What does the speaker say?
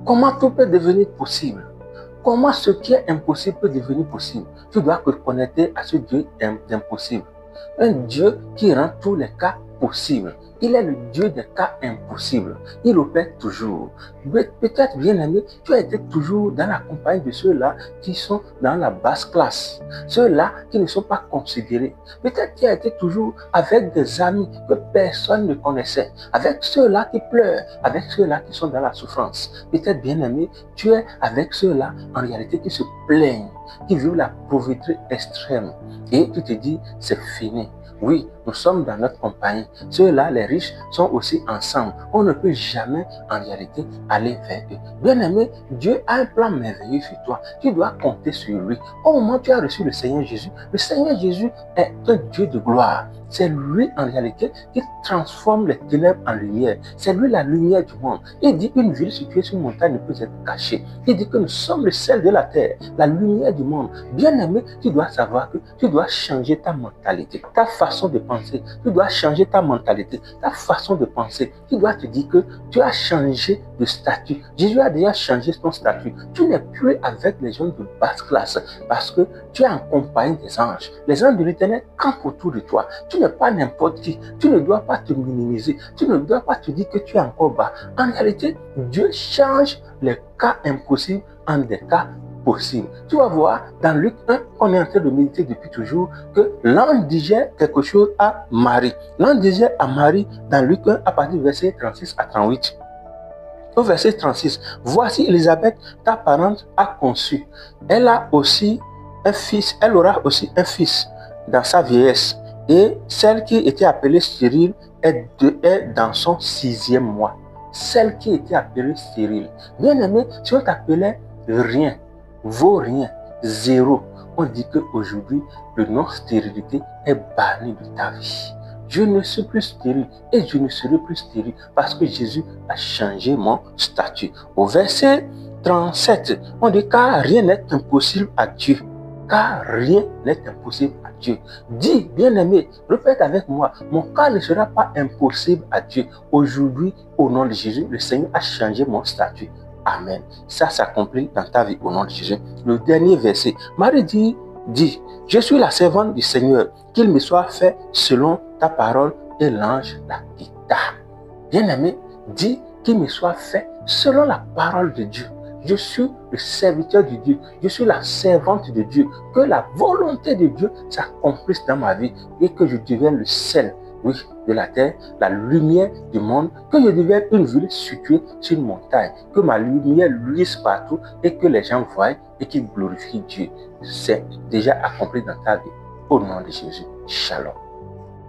Comment tout peut devenir possible? Comment ce qui est impossible peut devenir possible? Tu dois te connecter à ce Dieu d'impossible. Un Dieu qui rend tous les cas possibles. Il est le Dieu des cas impossibles. Il opère toujours. Peut-être, bien aimé, tu as été toujours dans la compagnie de ceux-là qui sont dans la basse classe. Ceux-là qui ne sont pas considérés. Peut-être tu as été toujours avec des amis que personne ne connaissait. Avec ceux-là qui pleurent. Avec ceux-là qui sont dans la souffrance. Peut-être, bien aimé, tu es avec ceux-là en réalité qui se plaignent, qui vivent la pauvreté extrême. Et tu te dis, c'est fini. Oui, nous sommes dans notre compagnie. Ceux-là, les riches, sont aussi ensemble. On ne peut jamais, en réalité, aller vers eux. Bien-aimé, Dieu a un plan merveilleux sur toi. Tu dois compter sur lui. Au moment où tu as reçu le Seigneur Jésus, le Seigneur Jésus est un Dieu de gloire. C'est lui, en réalité, qui transforme les ténèbres en lumière. C'est lui la lumière du monde. Il dit qu'une ville située sur une montagne ne peut être cachée. Il dit que nous sommes le sel de la terre, la lumière du monde. Bien-aimé, tu dois savoir que tu dois changer ta mentalité, ta façon de penser. Tu dois changer ta mentalité, ta façon de penser. Tu dois te dire que tu as changé de statut. Jésus a déjà changé ton statut. Tu n'es plus avec les gens de basse classe parce que tu es en compagnie des anges. Les anges de l'Éternel campent autour de toi. Tu n'es pas n'importe qui. Tu ne dois pas te minimiser. Tu ne dois pas te dire que tu es encore bas. En réalité, Dieu change les cas impossibles en des cas possibles. Tu vas voir, dans Luc 1, on est en train de méditer depuis toujours que l'ange disait quelque chose à Marie. L'ange disait à Marie, dans Luc 1, à partir du verset 36 à 38. Au verset 36, voici Élisabeth, ta parente, a conçu. Elle a aussi un fils, elle aura aussi un fils dans sa vieillesse. Et celle qui était appelée stérile est dans son 6e mois. Celle qui était appelée stérile. Bien aimé, si on t'appelait rien, vaut rien, zéro, on dit qu'aujourd'hui, le nom stérilité est banni de ta vie. Je ne suis plus stérile et je ne serai plus stérile parce que Jésus a changé mon statut. Au verset 37, on dit car rien n'est impossible à Dieu. Car rien n'est impossible à Dieu. Dis, bien-aimé, répète avec moi, mon cas ne sera pas impossible à Dieu. Aujourd'hui, au nom de Jésus, le Seigneur a changé mon statut. Amen. Ça s'accomplit dans ta vie au nom de Jésus. Le dernier verset, Marie dit, je suis la servante du Seigneur, qu'il me soit fait selon ta parole, et l'ange la quitta. Bien-aimé, dis qu'il me soit fait selon la parole de Dieu. Je suis le serviteur de Dieu. Je suis la servante de Dieu. Que la volonté de Dieu s'accomplisse dans ma vie et que je devienne le sel, oui, de la terre, la lumière du monde. Que je devienne une ville située sur une montagne. Que ma lumière luise partout et que les gens voient et qu'ils glorifient Dieu. C'est déjà accompli dans ta vie. Au nom de Jésus. Shalom.